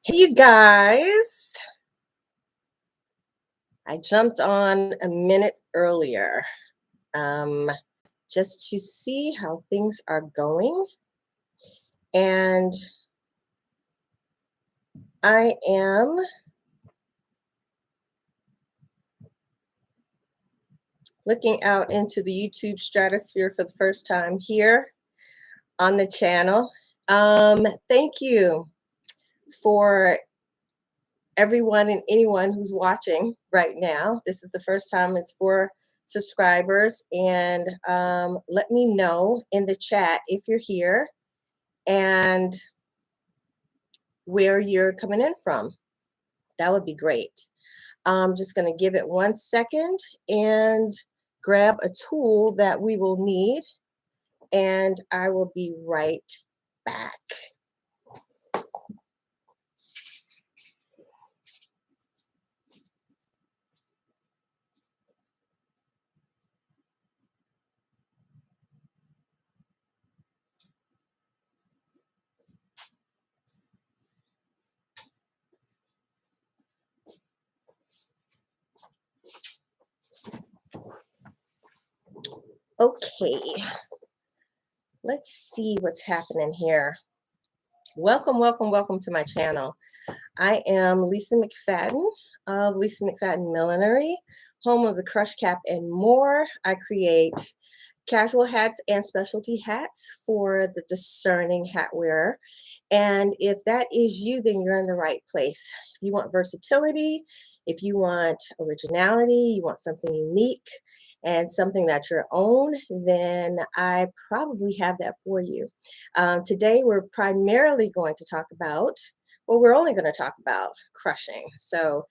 Hey, you guys. I jumped on a minute earlier um, just to see how things are going. And I am looking out into the YouTube stratosphere for the first time here on the channel. Thank you for everyone and anyone who's watching right now. This is the first time it's for subscribers. And let me know in the chat if you're here and where you're coming in from. That would be great. I'm just going to give it 1 second and grab a tool that we will need, and I will be right back. Okay, let's see what's happening here. Welcome, welcome, welcome to my channel. I am Lisa McFadden of Lisa McFadden Millinery, home of the Crush Cap and more. I create casual hats and specialty hats for the discerning hat wearer. And if that is you, then you're in the right place. If you want versatility, if you want originality, you want something unique and something that's your own, then I probably have that for you. Today, we're primarily going to talk about, well, we're only going to talk about crushing. So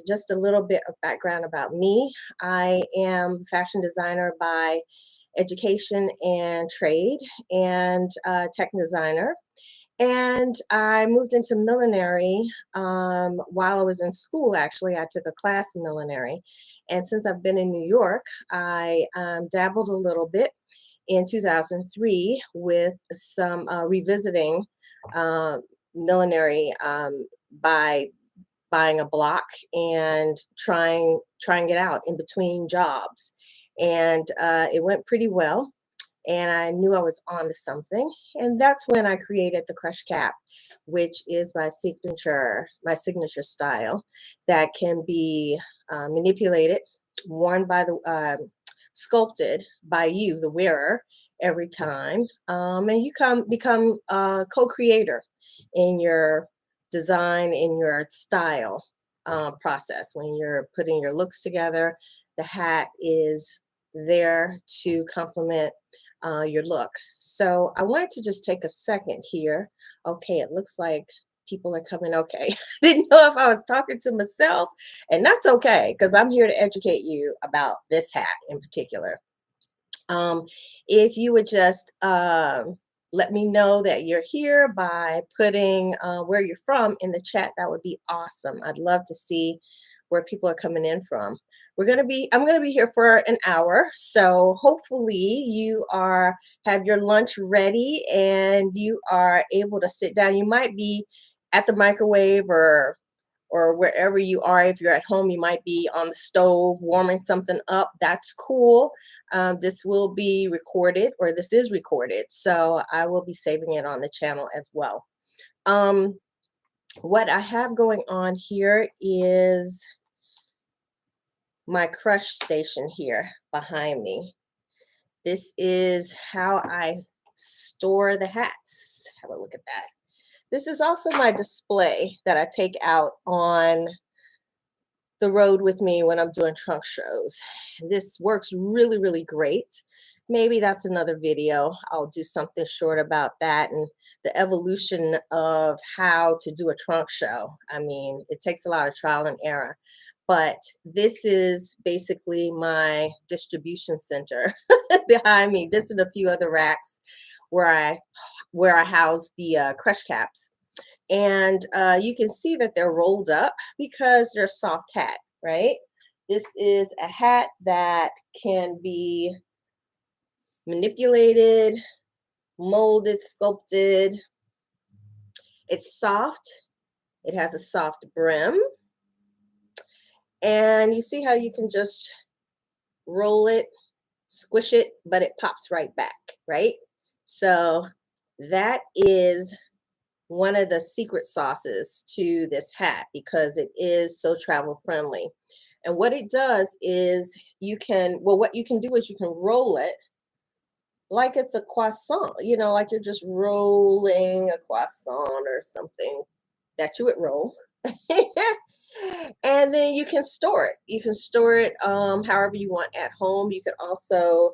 just a little bit of background about me. I am a fashion designer by education and trade, and tech designer. And I moved into millinery while I was in school. Actually, I took a class in millinery. And since I've been in New York, I dabbled a little bit in 2003 with some revisiting millinery by buying a block and trying it out in between jobs. And it went pretty well, and I knew I was on to something. And that's when I created the Crush Cap, which is my signature style that can be manipulated, worn by the sculpted by you, the wearer, every time. And you become a co-creator in your design, in your style process. When you're putting your looks together, the hat is there to complement your look. So I wanted to just take a second here. Okay, it looks like people are coming. Okay. Didn't know if I was talking to myself, and that's okay because I'm here to educate you about this hat in particular. If you would just let me know that you're here by putting where you're from in the chat, that would be awesome. I'd love to see where people are coming in from. I'm gonna be here for an hour, so hopefully you have your lunch ready and you are able to sit down. You might be at the microwave or wherever you are. If you're at home, you might be on the stove warming something up. That's cool. This will be recorded, or this is recorded, so I will be saving it on the channel as well. What I have going on here is my crush station here behind me. This is how I store the hats. Have a look at that. This is also my display that I take out on the road with me when I'm doing trunk shows. This works really, really great. Maybe that's another video. I'll do something short about that and the evolution of how to do a trunk show. I mean, it takes a lot of trial and error, but this is basically my distribution center behind me. This and a few other racks where I house the crush caps. And you can see that they're rolled up because they're a soft hat, right? This is a hat that can be manipulated, molded, sculpted. It's soft, It has a soft brim. And you see how you can just roll it, squish it, but it pops right back, right? So that is one of the secret sauces to this hat because it is so travel friendly. And what it does is you can, well, what you can do is you can roll it like it's a croissant, you know, like you're just rolling a croissant or something that you would roll. And then you can store it. You can store it however you want at home. You could also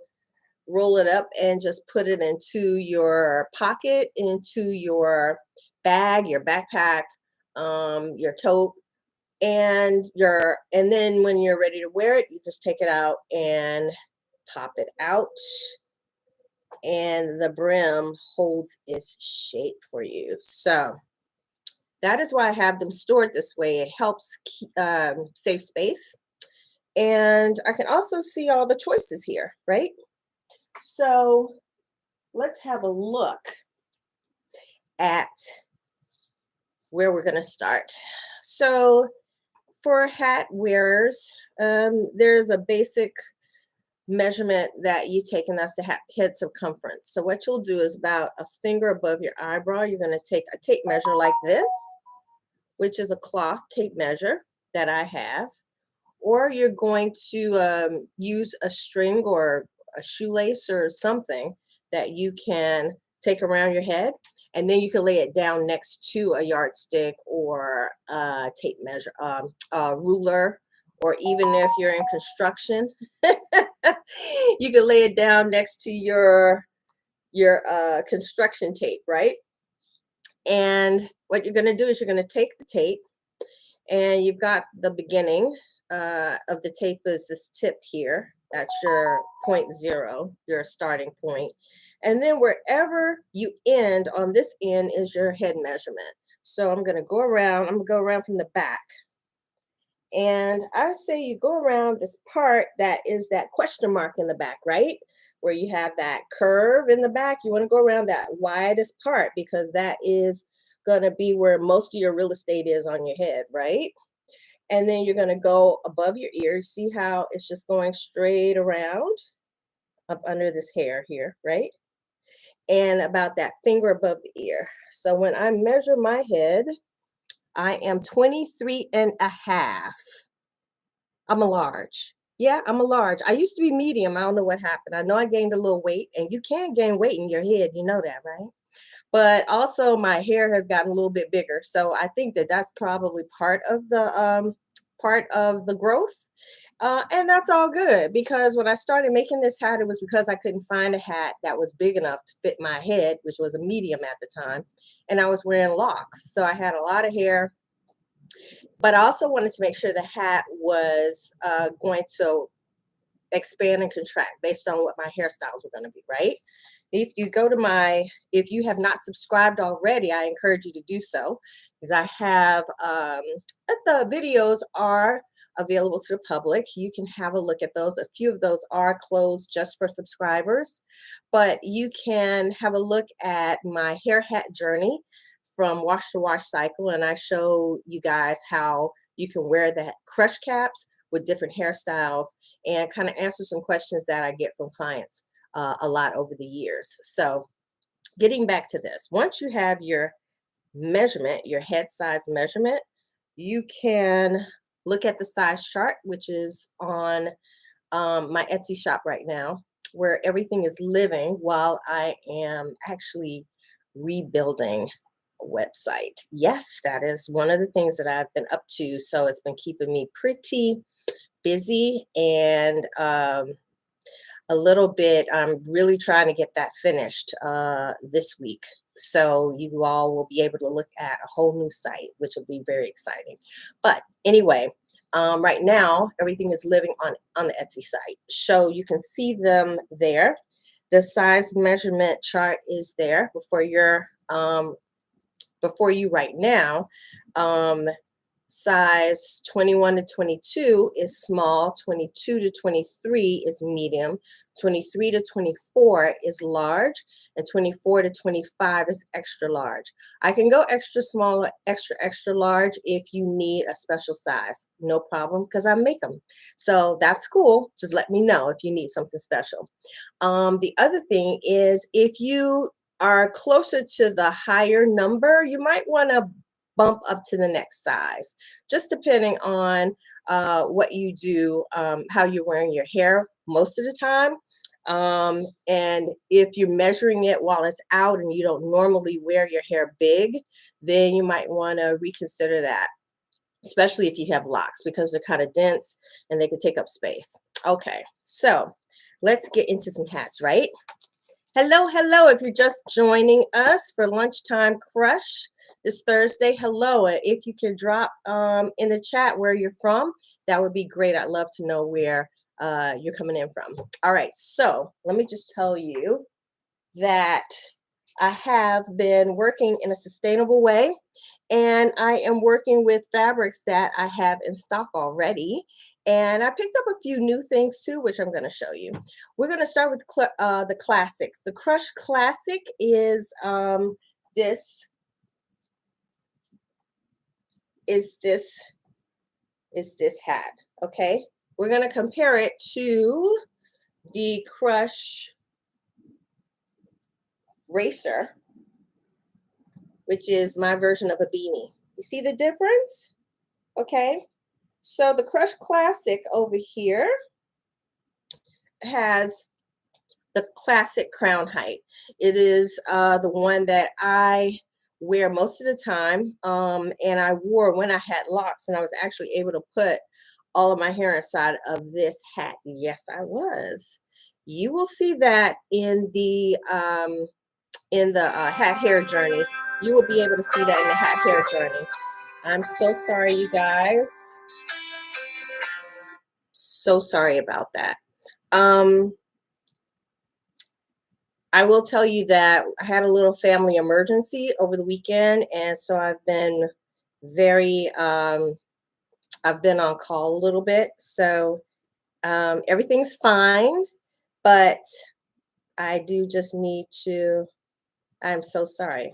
roll it up and just put it into your pocket, into your bag, your backpack, your tote, and then when you're ready to wear it, you just take it out and pop it out, and the brim holds its shape for you. So that is why I have them stored this way. It helps save space. And I can also see all the choices here, right? So let's have a look at where we're going to start. So for hat wearers, there's a basic measurement that you take, and that's the head circumference. So what you'll do is about a finger above your eyebrow, you're going to take a tape measure like this, which is a cloth tape measure that I have, or you're going to use a string or a shoelace or something that you can take around your head, and then you can lay it down next to a yardstick or a tape measure, a ruler, or even if you're in construction, you can lay it down next to your construction tape, right? And what you're going to do is you're going to take the tape, and you've got the beginning of the tape is this tip here. That's your 0.0, your starting point. And then wherever you end on this end is your head measurement. So I'm going to go around, I'm going to go around from the back. And I say you go around this part that is that question mark in the back, right? Where you have that curve in the back. You want to go around that widest part because that is going to be where most of your real estate is on your head, right? And then you're going to go above your ear. See how it's just going straight around up under this hair here, right? And about that finger above the ear. So when I measure my head, I am 23 and a half. I'm a large. Yeah, I'm a large. I used to be medium. I don't know what happened. I know I gained a little weight, and you can gain weight in your head. You know that, right? But also my hair has gotten a little bit bigger. So I think that that's probably part of the growth. And that's all good because when I started making this hat, it was because I couldn't find a hat that was big enough to fit my head, which was a medium at the time. And I was wearing locks. So I had a lot of hair, but I also wanted to make sure the hat was going to expand and contract based on what my hairstyles were going to be, right? If you go to if you have not subscribed already, I encourage you to do so because I have, the videos are available to the public. You can have a look at those. A few of those are closed just for subscribers, but you can have a look at my hair hat journey from wash to wash cycle. And I show you guys how you can wear the crush caps with different hairstyles and kind of answer some questions that I get from clients a lot over the years. So getting back to this, once you have your measurement, your head size measurement, you can look at the size chart, which is on my Etsy shop right now, where everything is living while I am actually rebuilding a website. Yes, that is one of the things that I've been up to. So it's been keeping me pretty busy and a little bit. I'm really trying to get that finished this week. So you all will be able to look at a whole new site, which will be very exciting. But anyway, right now, everything is living on the Etsy site. So you can see them there. The size measurement chart is there before you right now. Size 21 to 22 is small, 22 to 23 is medium, 23 to 24 is large, and 24 to 25 is extra large. I can go extra small or extra large if you need a special size. No problem, because I make them. So that's cool. Just let me know if you need something special. The other thing is if you are closer to the higher number, you might want to bump up to the next size, just depending on what you do, how you're wearing your hair most of the time. And if you're measuring it while it's out and you don't normally wear your hair big, then you might want to reconsider that, especially if you have locks, because they're kind of dense and they can take up space. Okay, so let's get into some hats, right? Hello, hello. If you're just joining us for Lunchtime Crush this Thursday, hello. If you can drop in the chat where you're from, that would be great. I'd love to know where you're coming in from. All right, so let me just tell you that I have been working in a sustainable way, and I am working with fabrics that I have in stock already. And I picked up a few new things too, which I'm going to show you. We're going to start with the classics. The Crush Classic is this is this this hat. Okay, we're going to compare it to the Crush Racer, which is my version of a beanie. You see the difference? Okay, so the Crush Classic over here has the classic crown height. It is the one that I wear most of the time, and I wore when I had locks, and I was actually able to put all of my hair inside of this hat. Yes, I was. You will see that in the hat hair journey. You will be able to see that in the hat hair journey. I'm so sorry, you guys. So sorry about that. I will tell you that I had a little family emergency over the weekend, and so I've been very, I've been on call a little bit. So everything's fine, but I do just need to, I'm so sorry.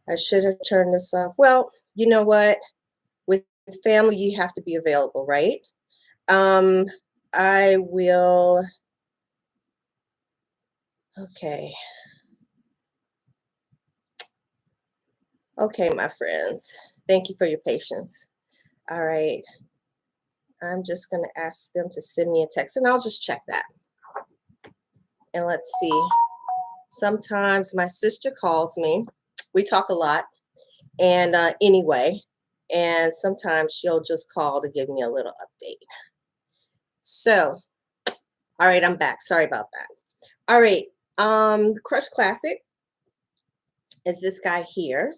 I should have turned this off. Well, you know what? With family, you have to be available, right? Um, I will, okay. Okay, my friends. Thank you for your patience. All right. I'm just going to ask them to send me a text and I'll just check that. And let's see. Sometimes my sister calls me. We talk a lot. And anyway, and sometimes she'll just call to give me a little update. So, all right, I'm back. Sorry about that. All right. The Crush Classic is this guy here.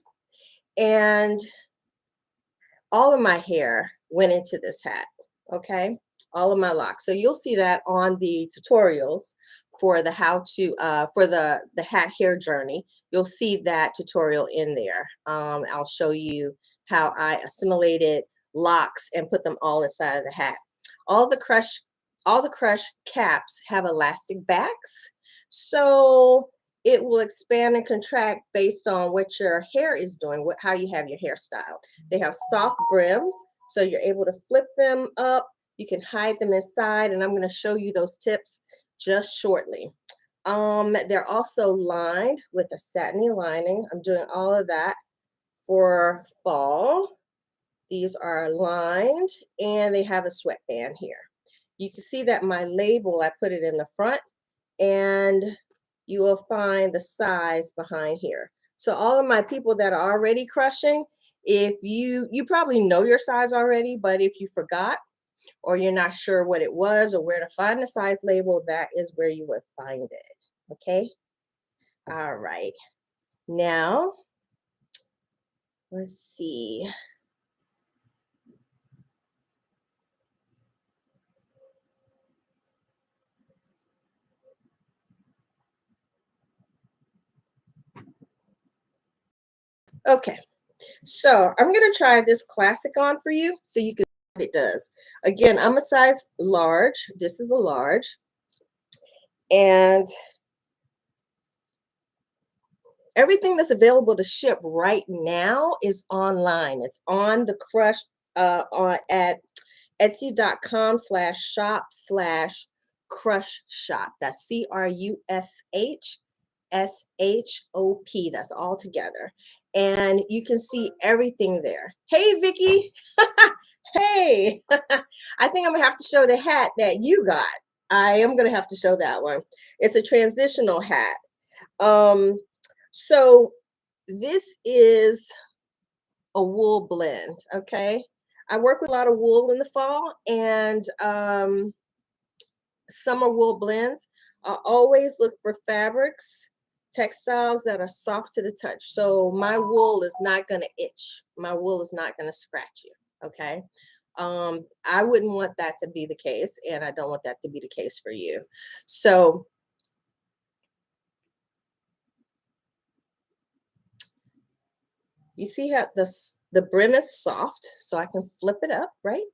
And all of my hair went into this hat. Okay, all of my locks. So you'll see that on the tutorials for the how to for the hat hair journey. You'll see that tutorial in there. I'll show you how I assimilated locks and put them all inside of the hat. All the crush caps have elastic backs, so it will expand and contract based on what your hair is doing, how you have your hairstyle. They have soft brims, so you're able to flip them up. You can hide them inside, and I'm going to show you those tips just shortly. They're also lined with a satiny lining. I'm doing all of that for fall. These are lined, and they have a sweatband here. You can see that my label, I put it in the front, and you will find the size behind here. So all of my people that are already crushing, if you probably know your size already, but if you forgot or you're not sure what it was or where to find the size label, that is where you would find it. Okay. All right. Now, let's see. Okay, so I'm gonna try this classic on for you so you can see what it does. Again, I'm a size large. This is a large. And everything that's available to ship right now is online. It's on the Crush on at etsy.com/shop/crush shop. That's CRUSHSHOP. That's all together. And you can see everything there. Hey, Vicky. Hey. I think I'm gonna have to show the hat that you got. I am gonna have to show that one. It's a transitional hat. Um, so this is a wool blend, okay? I work with a lot of wool in the fall and summer wool blends. I always look for fabrics, textiles that are soft to the touch. So my wool is not gonna itch. My wool is not gonna scratch you, okay? I wouldn't want that to be the case, and I don't want that to be the case for you. So you see how the brim is soft, so I can flip it up, right?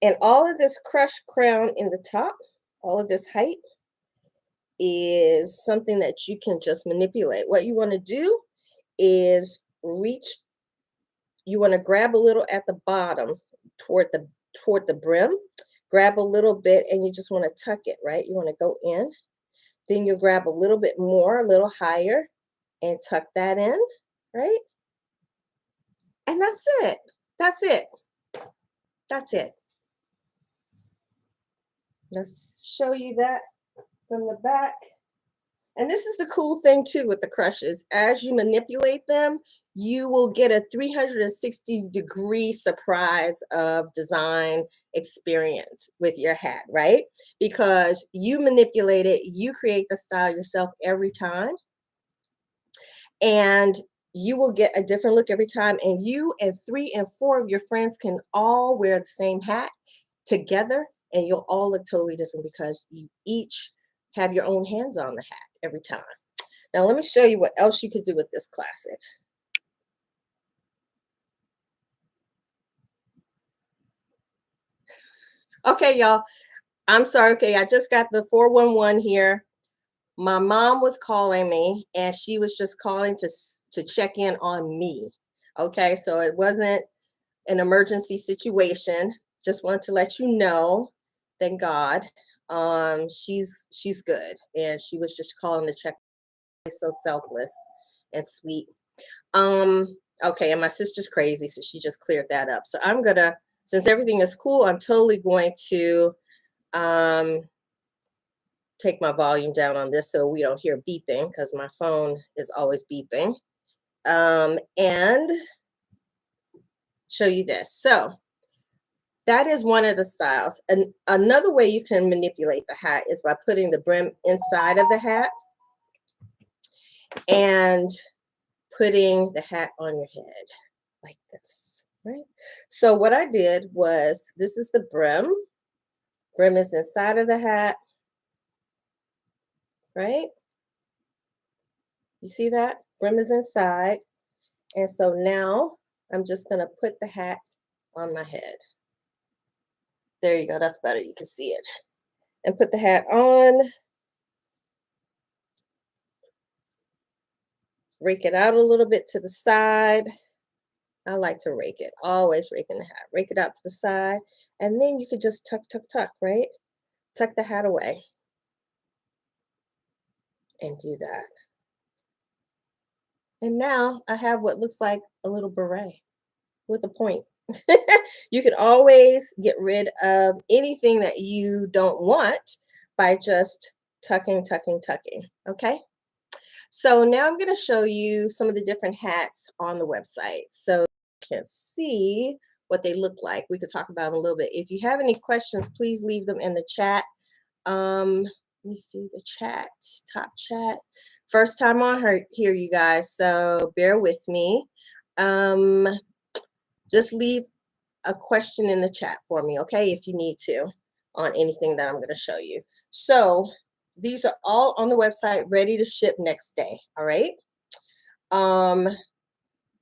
And all of this crushed crown in the top, all of this height is something that you can just manipulate. What you want to do is reach, you want to grab a little at the bottom toward the brim, grab a little bit and you just want to tuck it, right? You want to go in. Then you'll grab a little bit more, a little higher, and tuck that in, right? And that's it. That's it. That's it. Let's show you that from the back. And this is the cool thing too with the crushes. As you manipulate them, you will get a 360-degree surprise of design experience with your hat, right? Because you manipulate it, you create the style yourself every time. And you will get a different look every time. And you and 3 and 4 of your friends can all wear the same hat together, and you'll all look totally different because you each have your own hands on the hat every time. Now let me show you what else you could do with this classic. Okay, y'all, I'm sorry. Okay, I just got the 411 here. My mom was calling me and she was just calling to check in on me. Okay, so it wasn't an emergency situation. Just want to let you know, thank God. She's good and she was just calling to check. So selfless and sweet. Okay, and my sister's crazy, so she just cleared that up. So I'm gonna, since everything is cool, I'm totally going to um take my volume down on this so we don't hear beeping because my phone is always beeping. And show you this. So that is one of the styles. And another way you can manipulate the hat is by putting the brim inside of the hat and putting the hat on your head like this, right? So what I did was, this is the brim. Brim is inside of the hat, right? You see that? Brim is inside. And so now I'm just gonna put the hat on my head. There you go, that's better, you can see it. And put the hat on, rake it out a little bit to the side. I like to rake it, always raking the hat. Rake it out to the side, and then you could just tuck, tuck, tuck, right? Tuck the hat away and do that. And now I have what looks like a little beret with a point. You can always get rid of anything that you don't want by just tucking, tucking, tucking, okay? So now I'm gonna show you some of the different hats on the website so you can see what they look like. We could talk about them a little bit. If you have any questions, please leave them in the chat. Let me see the chat, top chat. First time on here, you guys, so bear with me. Just leave a question in the chat for me, okay, if you need to, on anything that I'm going to show you. So these are all on the website, ready to ship next day, all right?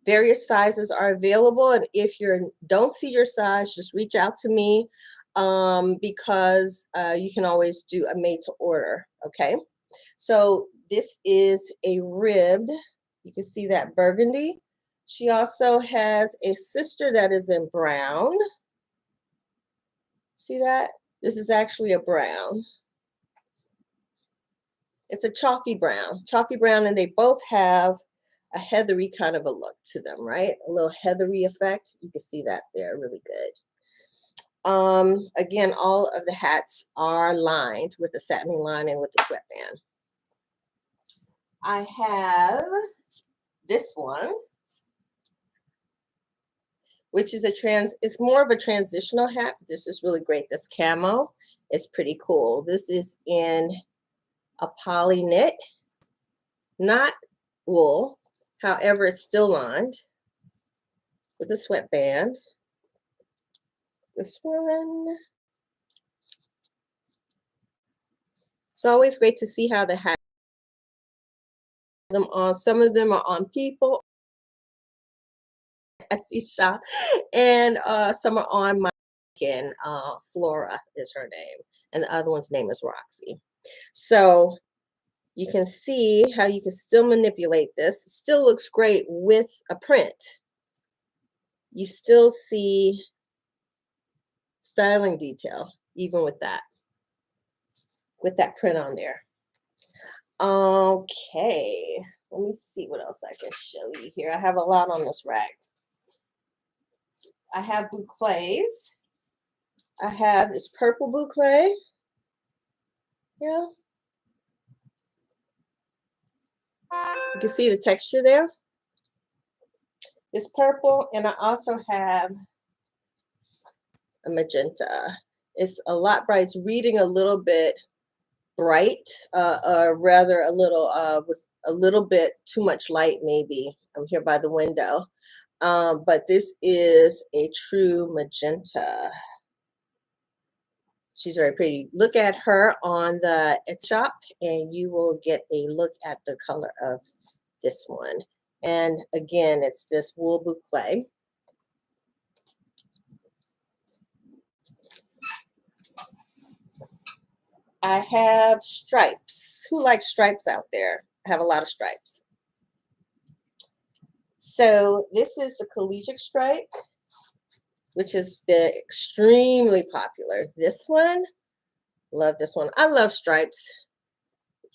Various sizes are available, and if you don't see your size, just reach out to me, because you can always do a made to order. Okay, so this is a ribbed, you can see that burgundy. She also has a sister that is in brown. See that? This is actually a brown. It's a chalky brown, and they both have a heathery kind of a look to them, right? A little heathery effect. You can see that there really good. Again, all of the hats are lined with the satin lining with the sweatband. I have this one, which is it's more of a transitional hat. This is really great. This camo is pretty cool. This is in a poly knit, not wool. However, it's still lined with a sweatband. This one. It's always great to see how the hat them on. Some of them are on people, Etsy shop, and some are on my skin. Flora is her name, and the other one's name is Roxy. So you can see how you can still manipulate this. It still looks great with a print. You still see styling detail, even with that print on there. Okay, let me see what else I can show you here. I have a lot on this rack. I have bouclés. I have this purple bouclé. Yeah. You can see the texture there. It's purple, and I also have a magenta. It's a lot bright. It's reading a little bit bright, rather a little with a little bit too much light maybe. I'm here by the window. But this is a true magenta. She's very pretty. Look at her on the Etsy shop, and you will get a look at the color of this one. And again, it's this wool bouclé. I have stripes. Who likes stripes out there? I have a lot of stripes. So this is the Collegiate Stripe, which has been extremely popular. This one, love this one. I love stripes,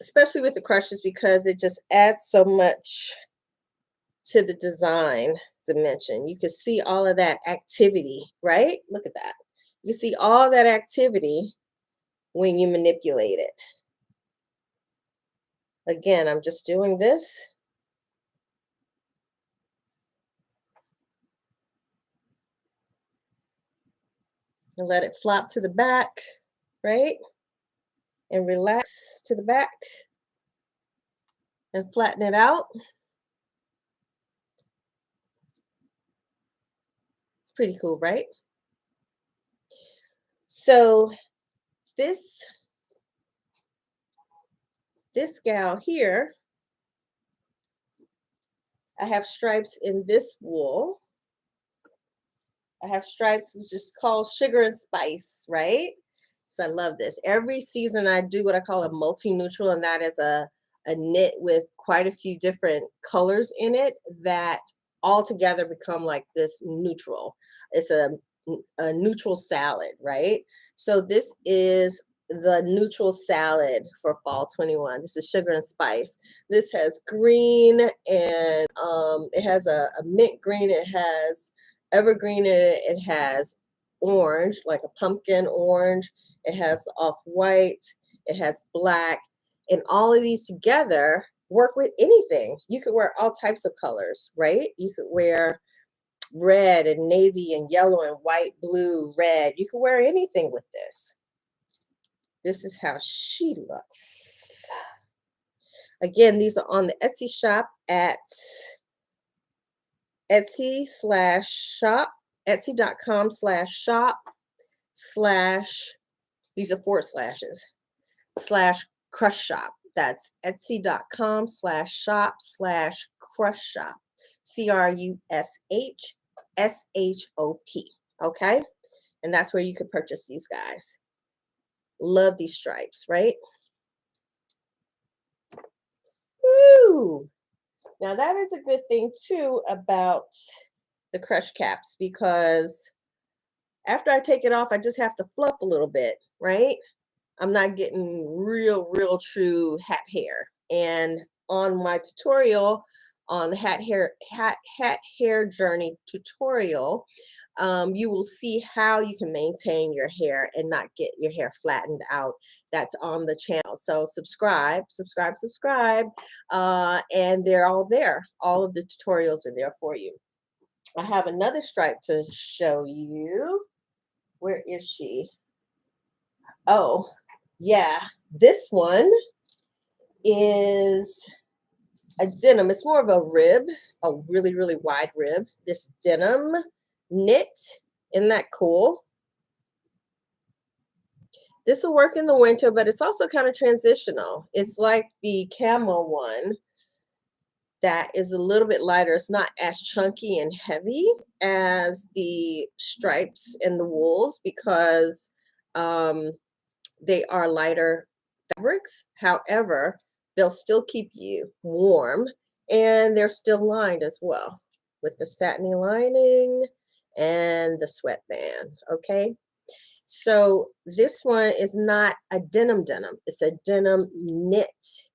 especially with the crushes, because it just adds so much to the design dimension. You can see all of that activity, right? Look at that. You see all that activity when you manipulate it. Again, I'm just doing this. And let it flop to the back, right? And relax to the back and flatten it out. It's pretty cool, right? So this gal here, I have stripes in this wool. I have stripes, it's just called Sugar and Spice, right? So I love this. Every season I do what I call a multi-neutral, and that is a knit with quite a few different colors in it that all together become like this neutral. It's a neutral salad, right? So this is the neutral salad for fall 21. This is Sugar and Spice. This has green, and it has a mint green. It has evergreen in it. It has orange, like a pumpkin orange. It has off-white. It has black. And all of these together work with anything. You could wear all types of colors, right? You could wear red and navy and yellow and white, blue, red. You can wear anything with this. This is how she looks. Again, these are on the Etsy shop at Etsy/shop, Etsy.com/shop/ these are forward slashes / crush shop. That's etsy.com/shop/crush shop. CRUSHSHOP. Okay. And that's where you could purchase these guys. Love these stripes, right? Woo! Now that is a good thing too about the crush caps, because after I take it off, I just have to fluff a little bit, right? I'm not getting real true hat hair. And on my tutorial on the hat hair journey tutorial, you will see how you can maintain your hair and not get your hair flattened out. That's on the channel. So subscribe, and they're all there. All of the tutorials are there for you. I have another stripe to show you. Where is she? Oh, yeah. This one is a denim. It's more of a rib, a really wide rib. This denim knit. Isn't that cool? This will work in the winter, but it's also kind of transitional. It's like the camo one that is a little bit lighter. It's not as chunky and heavy as the stripes and the wools, because they are lighter fabrics. However, they'll still keep you warm, and they're still lined as well with the satiny lining and the sweatband. Okay. So this one is not a denim. It's a denim knit.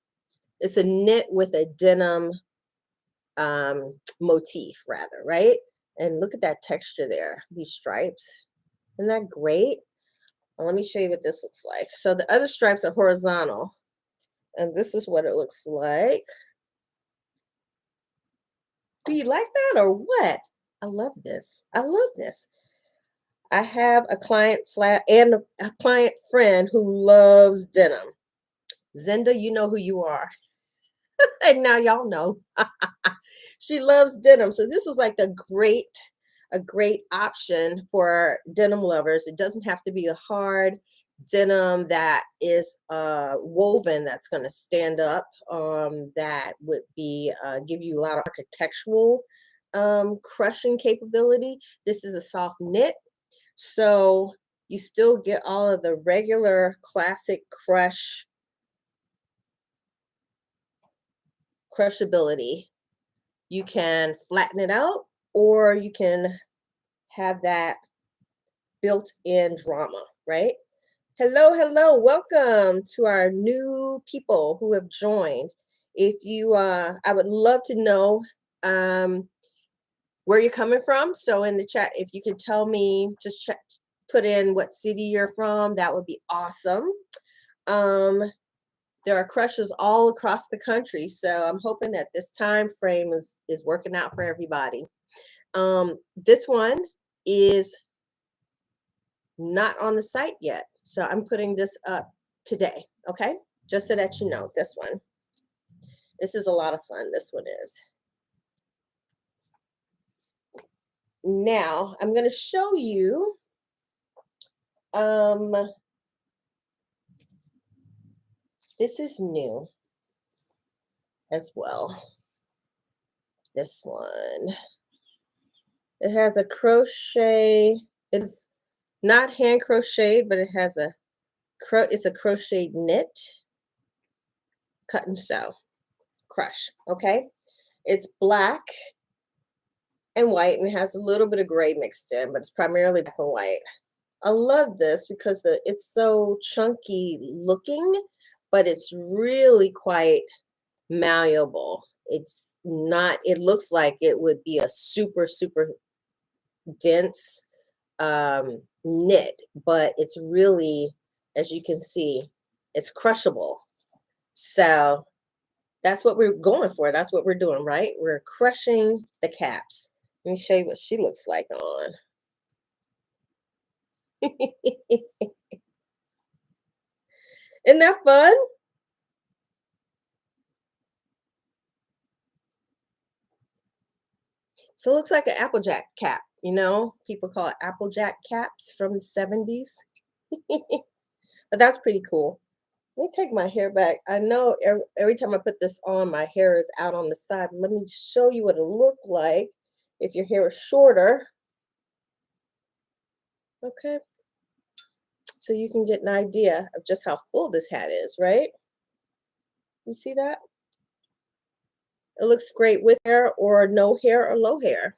It's a knit with a denim motif, rather, right? And look at that texture there, these stripes. Isn't that great? Well, let me show you what this looks like. So the other stripes are horizontal, and this is what it looks like. Do you like that or what? I love this. I love this. I have a client and a client friend who loves denim. Zenda, you know who you are. And now y'all know. She loves denim. So this is like a great option for denim lovers. It doesn't have to be a hard denim that is woven, that's going to stand up, that would be give you a lot of architectural crushing capability. This is a soft knit, so you still get all of the regular classic crushability. You can flatten it out, or you can have that built-in drama, right? Hello, welcome to our new people who have joined. If you, I would love to know where you're coming from. So in the chat, if you could tell me, just put in what city you're from, that would be awesome. There are crushes all across the country, so I'm hoping that this time frame is working out for everybody. This one is not on the site yet, so I'm putting this up today, okay? Just so that you know, this is a lot of fun. This one is. Now I'm going to show you this is new as well. This one, it has a crochet. It's not hand crocheted, but it has it's a crocheted knit, cut and sew, crush. Okay, it's black and white, and it has a little bit of gray mixed in, but it's primarily black and white. I love this because it's so chunky looking, but it's really quite malleable. It's not, it looks like it would be a super dense knit, but it's really, as you can see, it's crushable. So that's what we're going for. That's what we're doing, right? We're crushing the caps. Let me show you what she looks like on. Isn't that fun? So it looks like an Applejack cap, you know? People call it Applejack caps from the 70s. But that's pretty cool. Let me take my hair back. I know every time I put this on, my hair is out on the side. Let me show you what it looked like if your hair is shorter. Okay. So you can get an idea of just how full this hat is, right? You see that? It looks great with hair or no hair or low hair.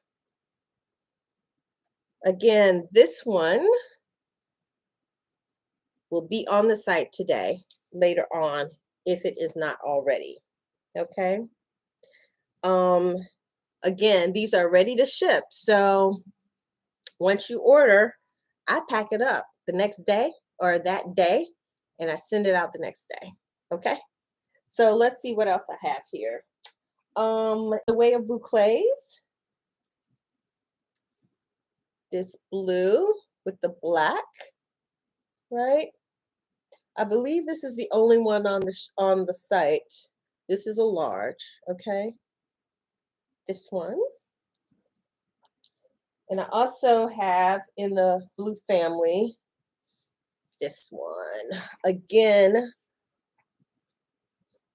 Again, this one will be on the site today, later on, if it is not already. Okay. Again, these are ready to ship. So once you order, I pack it up the next day or that day, and I send it out the next day. Okay. So let's see what else I have here. The way of boucles. This blue with the black, right? I believe this is the only one on the site. This is a large, okay? This one. And I also have in the blue family this one. Again,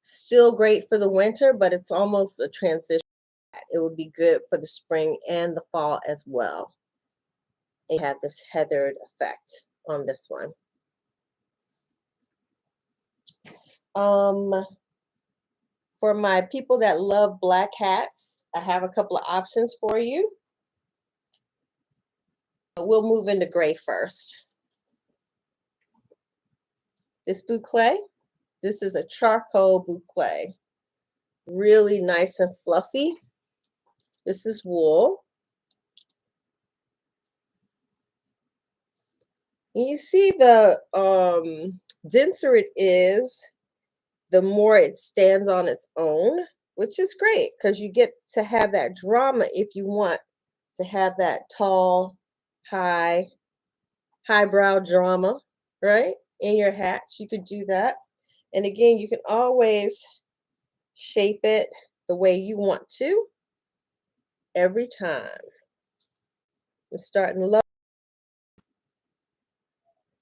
still great for the winter, but it's almost a transition. It would be good for the spring and the fall as well. And you have this heathered effect on this one. For my people that love black hats, I have a couple of options for you. We'll move into gray first. This boucle, this is a charcoal boucle. Really nice and fluffy. This is wool. And you see the denser it is, the more it stands on its own, which is great because you get to have that drama if you want to have that tall, highbrow drama, right? In your hats, you could do that. And again, you can always shape it the way you want to every time. I'm starting low,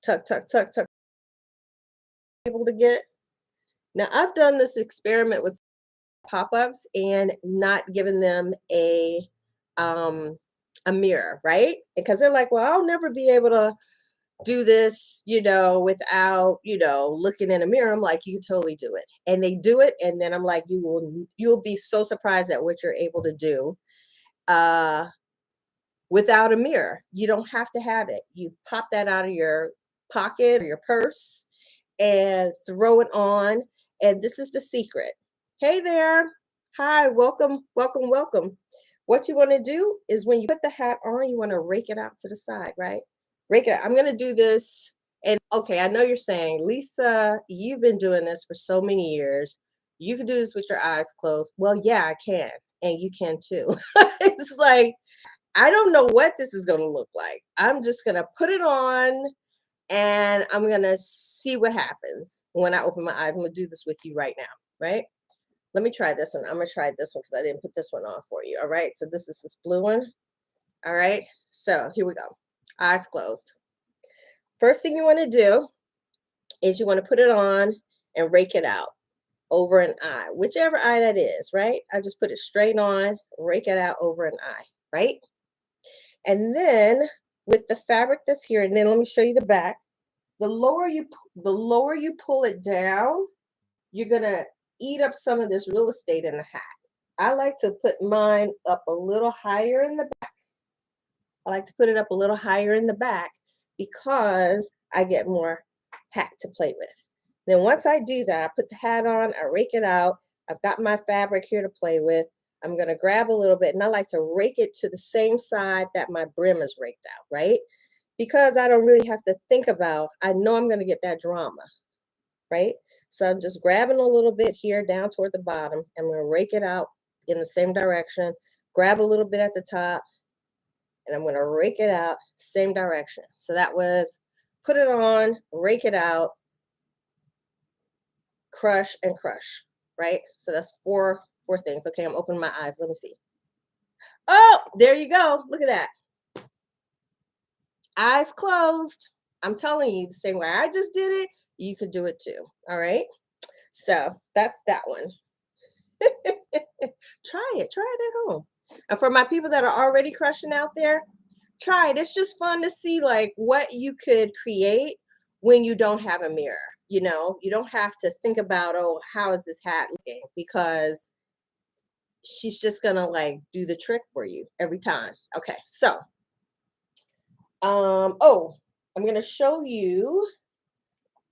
tuck, tuck, tuck, tuck, able to get. Now, I've done this experiment with pop-ups and not given them a mirror, right? Because they're like, well, I'll never be able to do this, without, looking in a mirror. I'm like, you can totally do it. And they do it. And then I'm like, you'll be so surprised at what you're able to do without a mirror. You don't have to have it. You pop that out of your pocket or your purse and throw it on. And this is the secret. Hey there. Hi, welcome, welcome, welcome. What you want to do is when you put the hat on, you want to rake it out to the side, right? Rake it out. I'm going to do this. And okay, I know you're saying, Lisa, you've been doing this for so many years. You can do this with your eyes closed. Well, yeah, I can. And you can too. It's like, I don't know what this is going to look like. I'm just going to put it on and I'm going to see what happens when I open my eyes. I'm going to do this with you right now, right? Let me try this one. I'm going to try this one because I didn't put this one on for you. All right. So this is this blue one. All right. So here we go. Eyes closed. First thing you want to do is you want to put it on and rake it out over an eye, whichever eye that is, right? I just put it straight on, rake it out over an eye, right? And then with the fabric that's here, and then let me show you the back. The lower you pull it down, you're gonna eat up some of this real estate in the hat. I like to put mine up a little higher in the back. I like to put it up a little higher in the back because I get more hat to play with. Then once I do that, I put the hat on, I rake it out. I've got my fabric here to play with. I'm going to grab a little bit, and I like to rake it to the same side that my brim is raked out, right? Because I don't really have to think about, I know I'm going to get that drama, right? So I'm just grabbing a little bit here down toward the bottom. I'm going to rake it out in the same direction, grab a little bit at the top, and I'm going to rake it out same direction. So that was put it on, rake it out, crush and crush, right? So that's four things. Okay, I'm opening my eyes. Let me see. Oh, there you go. Look at that. Eyes closed. I'm telling you, the same way I just did it, you could do it too. All right. So that's that one. Try it. Try it at home. And for my people that are already crushing out there, try it. It's just fun to see like what you could create when you don't have a mirror. You know, you don't have to think about, oh, how is this hat looking? Because she's just gonna like do the trick for you every time. Okay, so oh, I'm gonna show you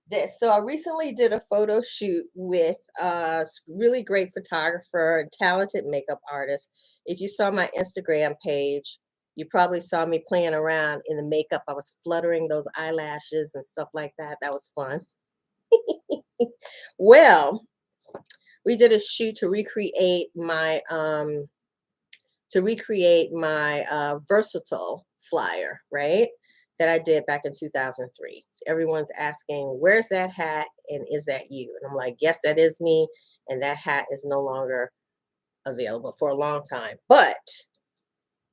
this. So I recently did a photo shoot with a really great photographer, talented makeup artist. If you saw my Instagram page, you probably saw me playing around in the makeup. I was fluttering those eyelashes and stuff like that. That was fun. Well, we did a shoot to recreate my versatile flyer, right? That I did back in 2003. So everyone's asking, where's that hat and is that you? And I'm like, yes, that is me. And that hat is no longer available for a long time. But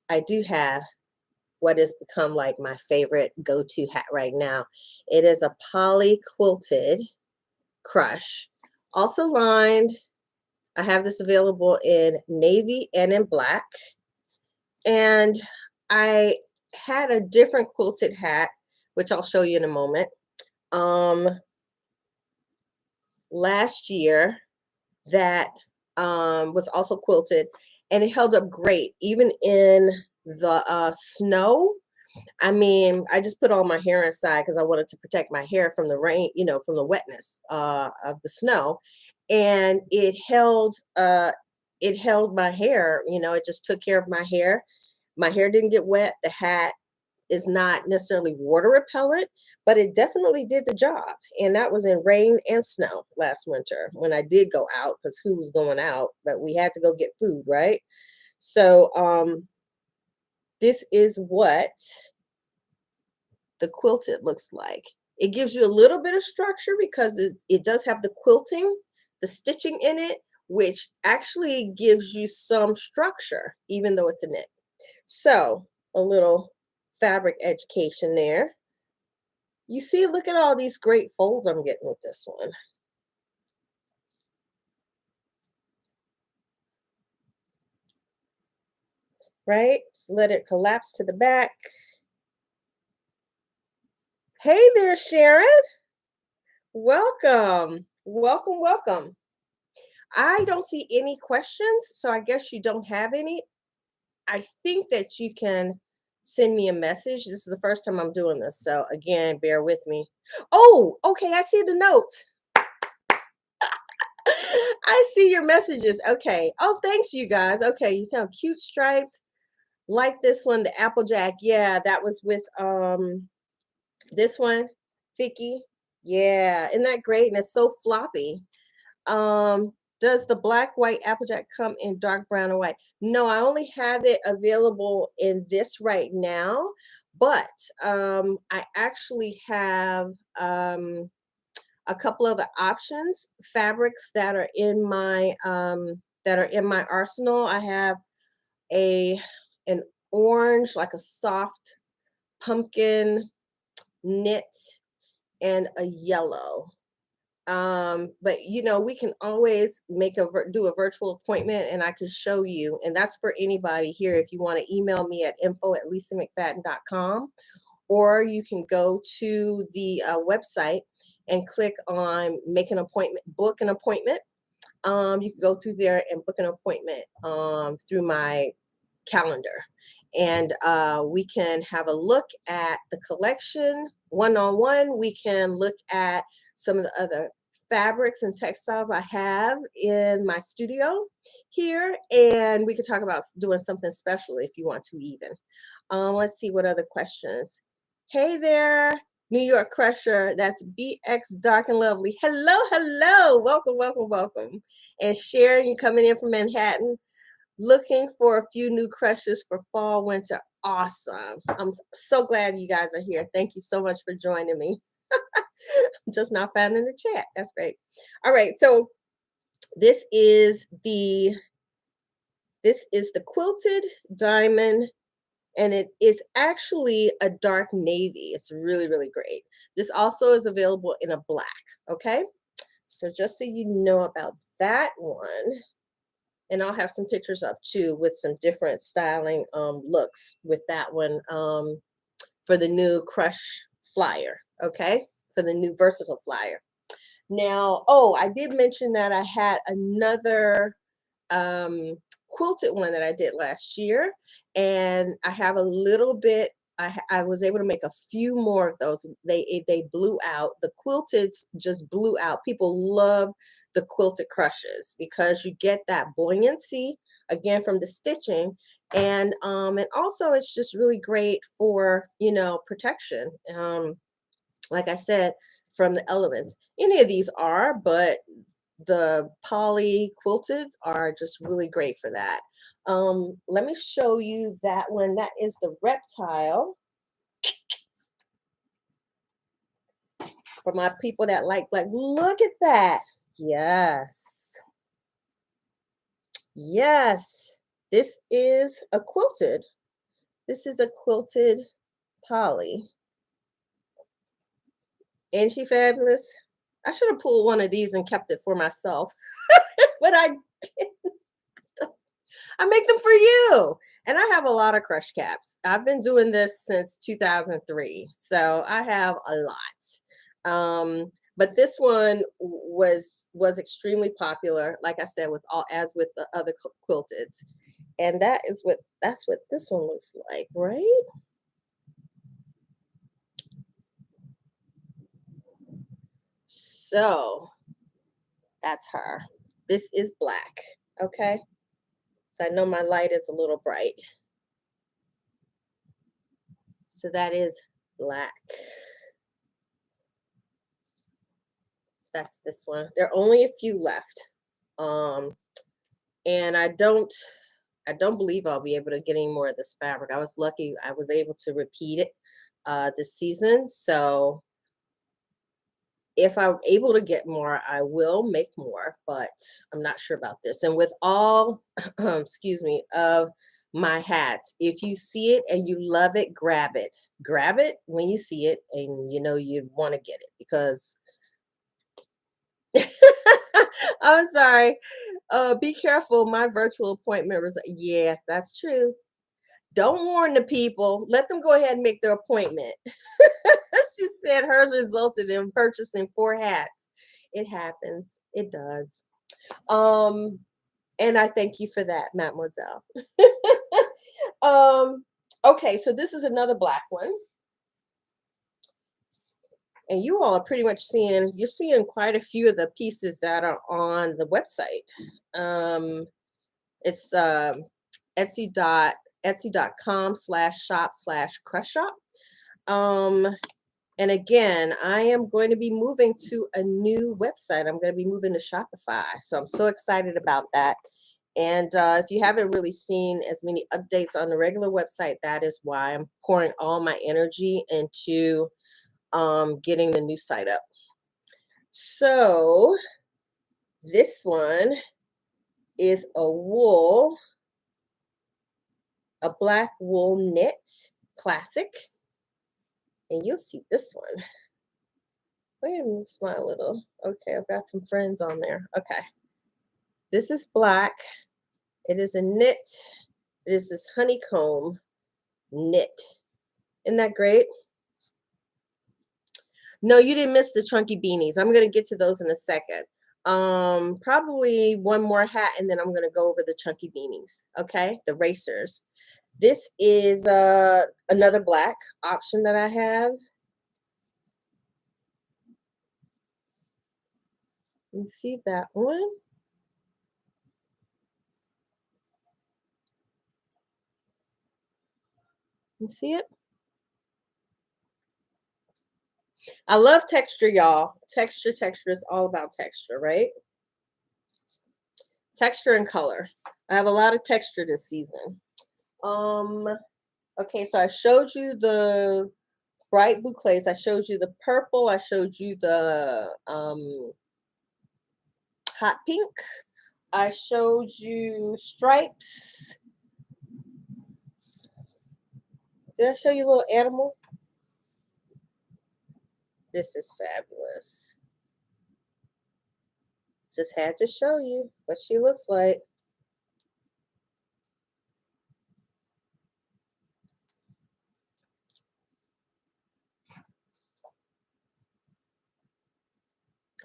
I do have what has become like my favorite go-to hat right now. It is a poly quilted crush, also lined. I have this available in navy and in black. And I had a different quilted hat, which I'll show you in a moment, last year that was also quilted, and it held up great, even in the snow. I mean, I just put all my hair inside because I wanted to protect my hair from the rain, you know, from the wetness of the snow. And it held my hair, you know, it just took care of my hair. My hair didn't get wet. The hat is not necessarily water repellent, but it definitely did the job. And that was in rain and snow last winter when I did go out, because who was going out? But we had to go get food, right? So this is what the quilted looks like. It gives you a little bit of structure because it does have the quilting, the stitching in it, which actually gives you some structure, even though it's a knit. So a little fabric education there. You see, look at all these great folds I'm getting with this one. Right? So let it collapse to the back. Hey there, Sharon. Welcome. Welcome, welcome. I don't see any questions, so I guess you don't have any. I think that you can send me a message. This is the first time I'm doing this, so again, bear with me. Oh, okay, I see the notes. I see your messages. Okay. Oh, thanks, you guys. Okay, you sound cute stripes. Like this one, the Applejack. Yeah, that was with this one, Vicky. Yeah, isn't that great? And it's so floppy. Does the black white Applejack come in dark brown or white? No, I only have it available in this right now, but I actually have a couple of the options, fabrics that are in my arsenal. I have a an orange, like a soft pumpkin knit, and a yellow. But you know, we can always do a virtual appointment and I can show you. And that's for anybody here. If you want to email me at info@lisamcfadden.com, or you can go to the website and click on make an appointment, book an appointment. You can go through there and book an appointment through my calendar. And we can have a look at the collection one-on-one. We can look at some of the other fabrics and textiles I have in my studio here. And we could talk about doing something special if you want to even. Let's see what other questions. Hey there, New York Crusher. That's BX Dark and Lovely. Hello, hello. Welcome, welcome, welcome. And Sharon, you coming in from Manhattan. Looking for a few new crushes for fall, winter. Awesome. I'm so glad you guys are here. Thank you so much for joining me. Just not found in the chat. That's great. All right. So this is the quilted diamond and it is actually a dark navy. It's really, really great. This also is available in a black, okay? So just so you know about that one, and I'll have some pictures up too with some different styling looks with that one for the new Crush flyer, okay? For the new versatile flyer. Now, oh, I did mention that I had another quilted one that I did last year, and I have a little bit. I was able to make a few more of those. They blew out. The quilted just blew out. People love the quilted crushes because you get that buoyancy again from the stitching, and also it's just really great for, you know, protection. Like I said, from the elements. Any of these are, but the poly quilted are just really great for that. Let me show you that one. That is the reptile. For my people that like black, look at that. Yes. Yes. This is a quilted. This is a quilted poly. Ain't she fabulous? I should have pulled one of these and kept it for myself. But I make them for you. And I have a lot of crush caps. I've been doing this since 2003. So I have a lot. But this one was extremely popular, like I said, with all as with the other quilteds. And that's what this one looks like, right? So that's her. This is black. Okay. So I know my light is a little bright. So that is black. That's this one. There are only a few left. And I don't believe I'll be able to get any more of this fabric. I was lucky I was able to repeat it this season. So if I'm able to get more, I will make more, but I'm not sure about this. And with all, excuse me, of my hats, if you see it and you love it, grab it. Grab it when you see it and you know you want to get it because I'm sorry. Be careful. My virtual appointment was, yes, that's true. Don't warn the people. Let them go ahead and make their appointment. She said hers resulted in purchasing 4 hats. It happens. It does. Um, and I thank you for that, mademoiselle. um, okay, so this is another black one. And you all are pretty much you're seeing quite a few of the pieces that are on the website. It's etsy.com/shop/crush shop. And again, I am going to be moving to a new website. I'm going to be moving to Shopify. So I'm so excited about that. And if you haven't really seen as many updates on the regular website, that is why I'm pouring all my energy into getting the new site up. So this one is a black wool knit classic. And you'll see this one. Wait a minute, smile a little. Okay, I've got some friends on there. Okay. This is black. It is a knit. It is this honeycomb knit. Isn't that great? No, you didn't miss the chunky beanies. I'm going to get to those in a second. Probably one more hat and then I'm going to go over the chunky beanies. Okay, the racers. This is another black option that I have. You see that one? You see it? I love texture, y'all. Texture is all about texture, right? Texture and color. I have a lot of texture this season. Okay, so I showed you the bright boucles. I showed you the purple. I showed you the hot pink. I showed you stripes. Did I show you a little animal? This is fabulous. Just had to show you what she looks like.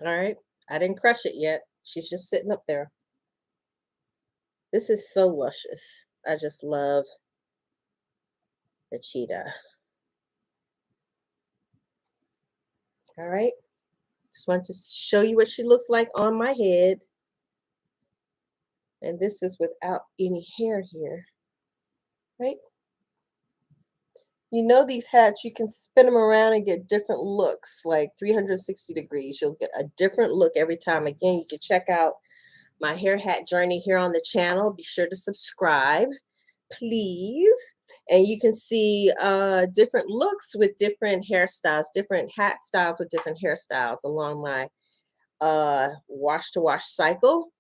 All right. I didn't crush it yet. She's just sitting up there. This is so luscious. I just love the cheetah. All right. Just wanted to show you what she looks like on my head. And this is without any hair here. Right? You know, these hats, you can spin them around and get different looks, like 360 degrees. You'll get a different look every time. Again, you can check out my hair hat journey here on the channel. Be sure to subscribe, please. And you can see different looks with different hairstyles, different hat styles with different hairstyles along my wash to wash cycle,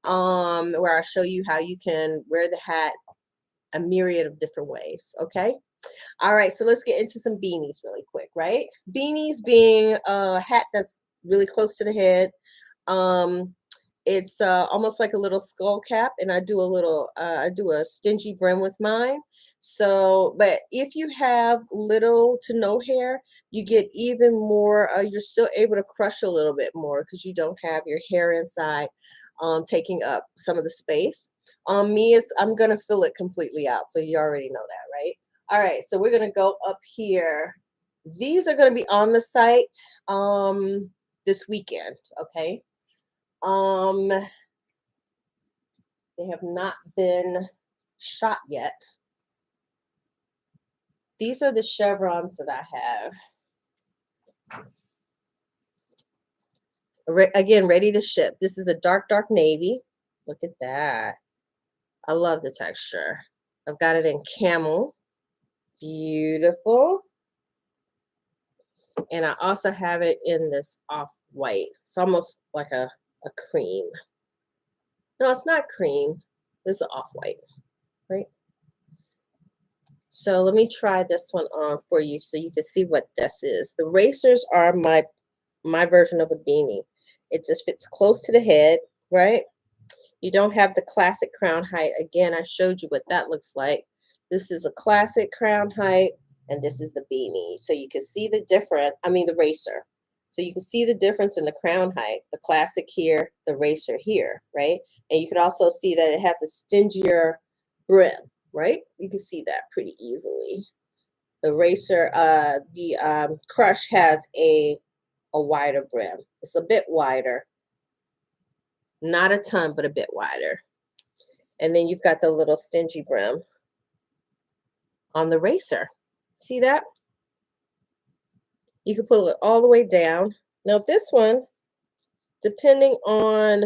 where I show you how you can wear the hat a myriad of different ways. Okay. All right, so let's get into some beanies really quick, right? Beanies being a hat that's really close to the head. It's almost like a little skull cap, and I do a stingy brim with mine. So, but if you have little to no hair, you get even more. You're still able to crush a little bit more because you don't have your hair inside, taking up some of the space. On me, I'm gonna fill it completely out, so you already know that, right? All right, so we're gonna go up here. These are gonna be on the site this weekend, okay? They have not been shot yet. These are the chevrons that I have. Again, ready to ship. This is a dark, dark navy. Look at that. I love the texture. I've got it in camel. Beautiful. And I also have it in this off-white. It's almost like a cream. No, it's not cream. This is off-white, right? So let me try this one on for you so you can see what this is. The racers are my version of a beanie. It just fits close to the head, right? You don't have the classic crown height. Again, I showed you what that looks like. This is a classic crown height, and this is the beanie. So you can see the difference, the racer. So you can see the difference in the crown height, the classic here, the racer here, right? And you can also see that it has a stingier brim, right? You can see that pretty easily. The racer, the crush has a wider brim. It's a bit wider. Not a ton, but a bit wider. And then you've got the little stingy brim on the racer. See that? You can pull it all the way down. Now this one, depending on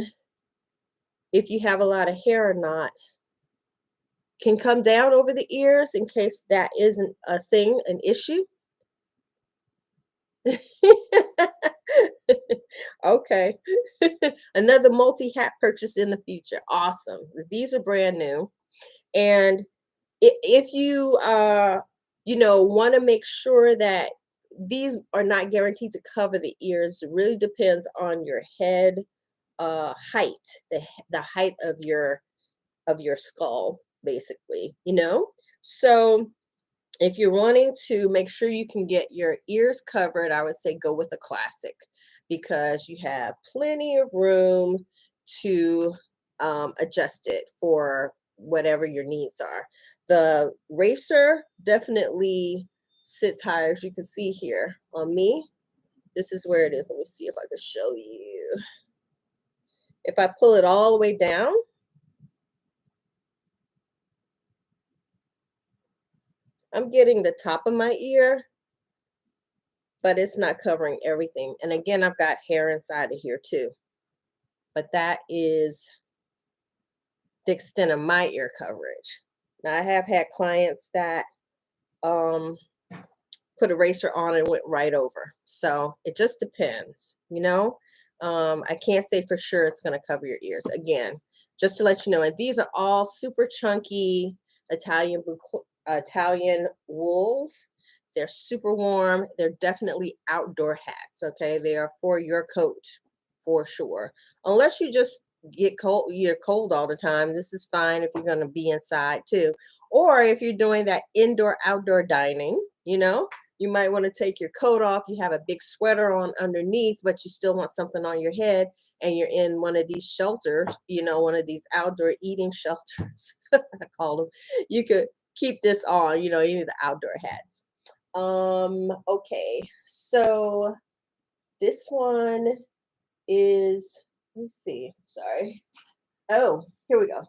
if you have a lot of hair or not, can come down over the ears in case that isn't a thing, an issue. Okay. Another multi-hat purchase in the future. Awesome. These are brand new. And if you want to make sure that these are not guaranteed to cover the ears, it really depends on your head height, the height of your skull, basically, So if you're wanting to make sure you can get your ears covered, I would say go with a classic because you have plenty of room to adjust it for whatever your needs are. The racer definitely sits higher, as you can see here on me. This is where it is. Let me see if I can show you. If I pull it all the way down, I'm getting the top of my ear, but it's not covering everything. And again, I've got hair inside of here too. But that is the extent of my ear coverage. Now, I have had clients that put a racer on and went right over. So it just depends, I can't say for sure it's going to cover your ears. Again, just to let you know, and these are all super chunky Italian Italian wools. They're super warm. They're definitely outdoor hats, okay? They are for your coat for sure. Unless you just get cold, you're cold all the time. This is fine if you're going to be inside too. Or if you're doing that indoor outdoor dining, you know, you might want to take your coat off. You have a big sweater on underneath, but you still want something on your head, and you're in one of these shelters, you know, one of these outdoor eating shelters, I call them. You could keep this on, you know, any of the outdoor hats. Okay, so this one is, let me see, sorry. Oh, here we go.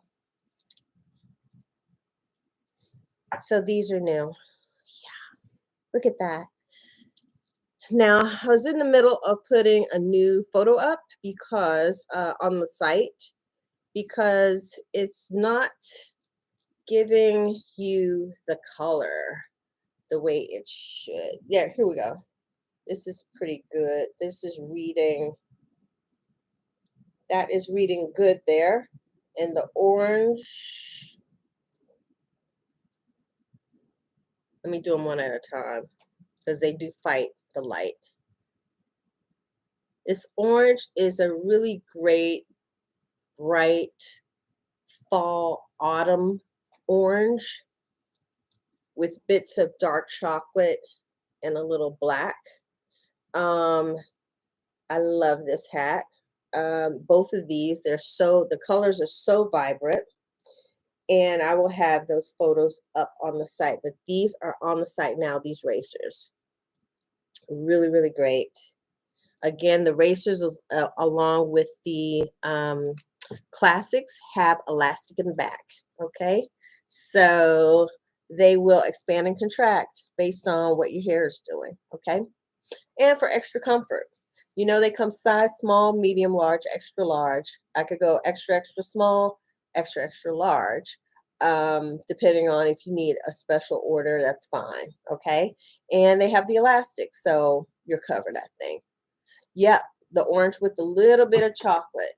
So these are new. Yeah, look at that. Now, I was in the middle of putting a new photo up because on the site, because it's not giving you the color the way it should. Yeah, here we go. This is pretty good. This is reading, that is reading good there. And the orange, let me do them one at a time because they do fight the light. This orange is a really great, bright fall, autumn orange with bits of dark chocolate and a little black. I love this hat. Both of these, the colors are so vibrant. And I will have those photos up on the site, but these are on the site now, these racers. Really, really great. Again, the racers, along with the classics, have elastic in the back, okay? So they will expand and contract based on what your hair is doing, okay? And for extra comfort. You know, they come size small, medium, large, extra large. I could go extra, extra small, extra, extra large. Depending on if you need a special order, that's fine, okay? And they have the elastic, so you're covered, I think. Yep, the orange with a little bit of chocolate.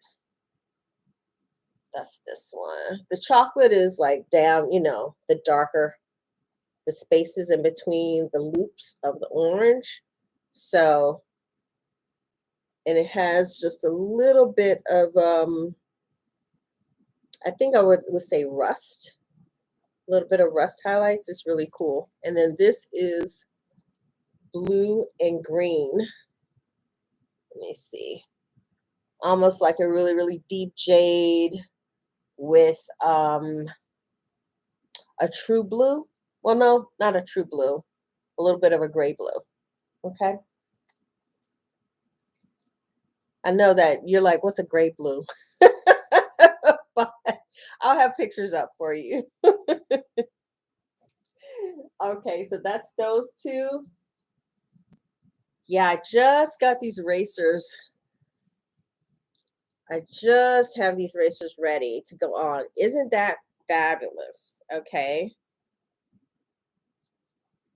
That's this one. The chocolate is like down, you know, the darker, the spaces in between the loops of the orange. So, and it has just a little bit of, I think I would say rust, a little bit of rust highlights. It's really cool. And then this is blue and green. Let me see. Almost like a really, really deep jade with a true blue. Well, no, not a true blue. A little bit of a gray blue. Okay. I know that you're like, what's a gray blue? But I'll have pictures up for you. Okay, so that's those two. Yeah, I just got these racers. I just have these racers ready to go on. Isn't that fabulous? Okay.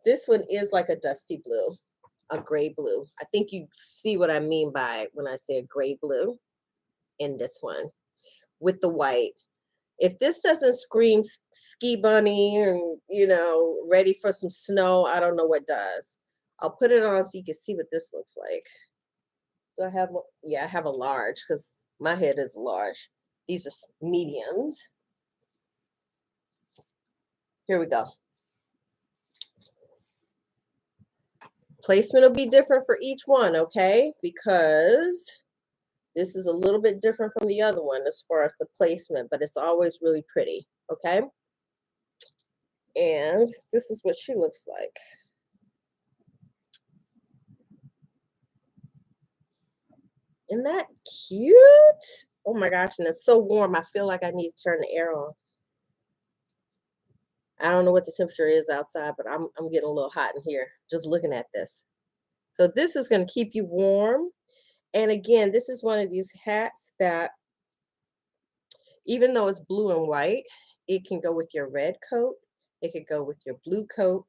This one is like a dusty blue, a gray blue. I think you see what I mean by when I say a gray blue in this one with the white. If this doesn't scream ski bunny and, you know, ready for some snow, I don't know what does. I'll put it on so you can see what this looks like. Do I have, yeah, I have a large because my head is large. These are mediums. Here we go. Placement will be different for each one, okay? Because this is a little bit different from the other one as far as the placement, but it's always really pretty, okay? And this is what she looks like. Isn't that cute? Oh my gosh, and it's so warm. I feel like I need to turn the air on. I don't know what the temperature is outside, but I'm getting a little hot in here just looking at this. So this is going to keep you warm. And again, this is one of these hats that even though it's blue and white, it can go with your red coat. It could go with your blue coat.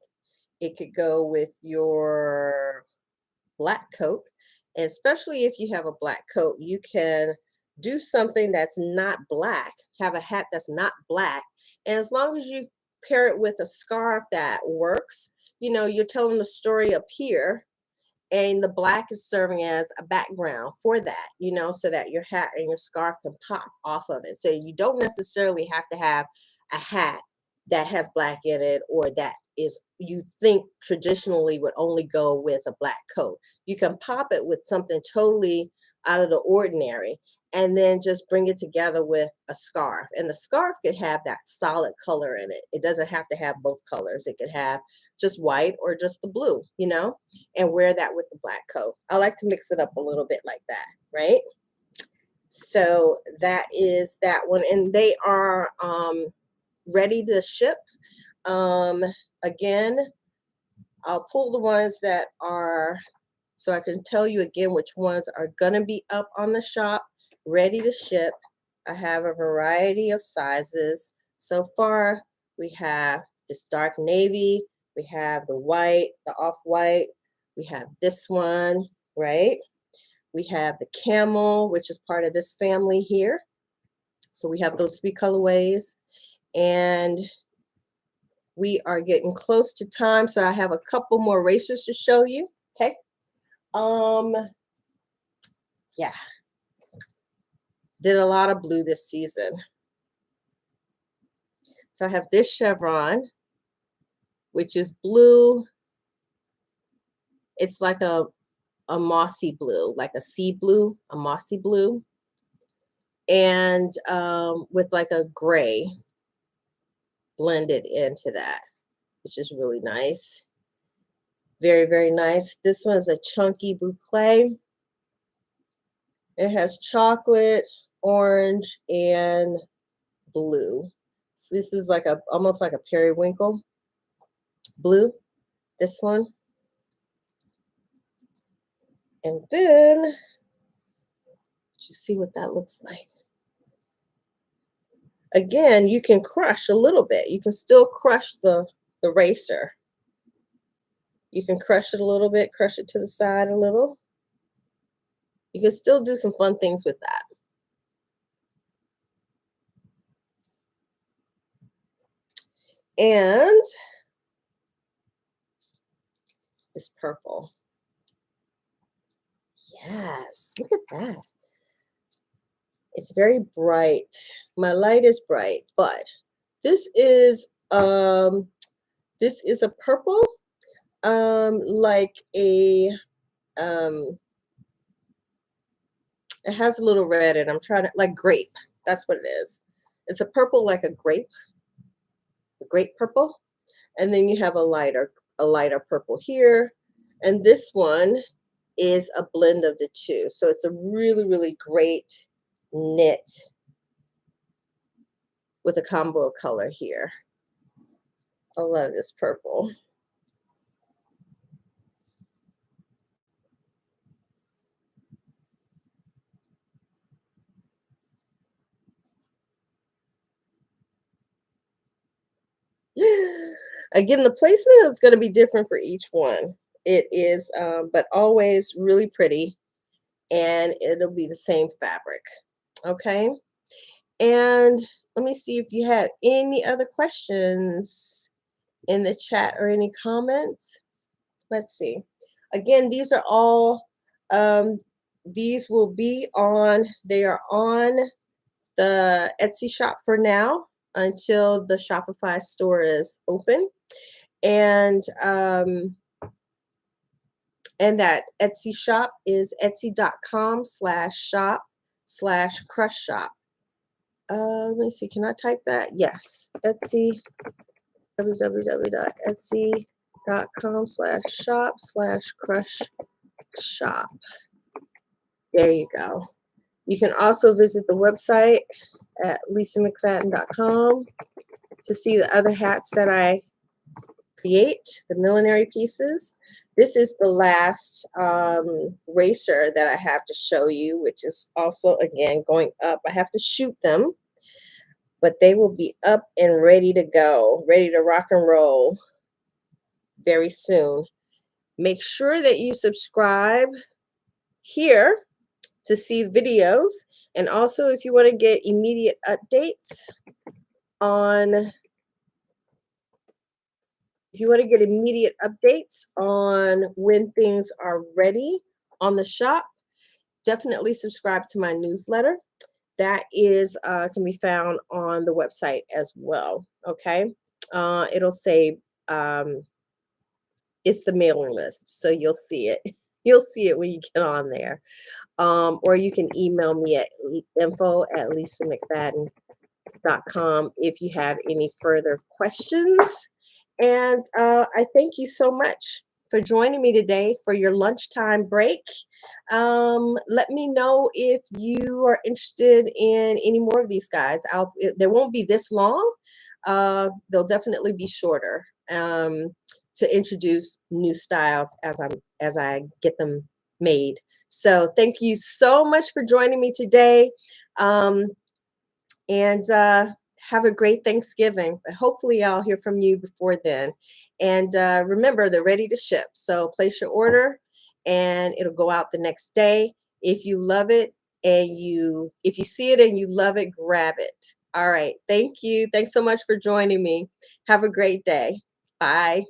It could go with your black coat. And especially if you have a black coat, you can do something that's not black, have a hat that's not black. And as long as you pair it with a scarf that works, you know, you're telling the story up here, and the black is serving as a background for that, you know, so that your hat and your scarf can pop off of it. So you don't necessarily have to have a hat that has black in it, or that is, you think traditionally would only go with a black coat. You can pop it with something totally out of the ordinary, and then just bring it together with a scarf. And the scarf could have that solid color in it. It doesn't have to have both colors. It could have just white or just the blue, you know, and wear that with the black coat. I like to mix it up a little bit like that, right? So that is that one. And they are ready to ship. Um, Again, I'll pull the ones that are, so I can tell you again which ones are going to be up on the shop, ready to ship. I have a variety of sizes. So far, we have this dark navy, we have the white, the off-white, we have this one, right? We have the camel, which is part of this family here. So we have those 3 colorways. And we are getting close to time, so I have a couple more racers to show you. Okay. Yeah. Did a lot of blue this season. So I have this chevron, which is blue. It's like a mossy blue, like a sea blue, a mossy blue. And with like a gray blended into that, which is really nice. Very, very nice. This one's a chunky boucle. It has chocolate, orange, and blue. So this is like almost like a periwinkle blue, this one. And then, you see what that looks like. Again, you can crush a little bit. You can still crush the racer. You can crush it a little bit, crush it to the side a little. You can still do some fun things with that. And this purple. Yes, look at that. It's very bright. My light is bright, but this is a purple, like a it has a little red, and I'm trying to, like grape. That's what it is. It's a purple like a grape, the grape purple, and then you have a lighter purple here, and this one is a blend of the two. So it's a really, really great knit with a combo of color here. I love this purple. Again, the placement is going to be different for each one. It is, but always really pretty, and it'll be the same fabric. Okay. And let me see if you have any other questions in the chat or any comments. Let's see. Again, these are all, these will be on, they are on the Etsy shop for now until the Shopify store is open. And that Etsy shop is etsy.com/shop/crush shop. Let me see, can I type that? Yes, Etsy, www.etsy.com/shop/crush shop. There you go. You can also visit the website at lisamcfadden.com to see the other hats that I create, the millinery pieces. This is the last racer that I have to show you, which is also, again, going up. I have to shoot them, but they will be up and ready to go, ready to rock and roll very soon. Make sure that you subscribe here to see videos. And also, if you want to get immediate updates on If you want to get immediate updates on when things are ready on the shop, definitely subscribe to my newsletter. That is can be found on the website as well. Okay, it'll say it's the mailing list, so you'll see it. You'll see it when you get on there. Or you can email me at info@lisamcfadden.com if you have any further questions. And I thank you so much for joining me today for your lunchtime break. Let me know if you are interested in any more of these guys. They won't be this long. They'll definitely be shorter to introduce new styles as I get them made. So thank you so much for joining me today. And have a great Thanksgiving. Hopefully, I'll hear from you before then. And remember, they're ready to ship. So place your order, and it'll go out the next day. If you love it if you see it and you love it, grab it. All right. Thank you. Thanks so much for joining me. Have a great day. Bye.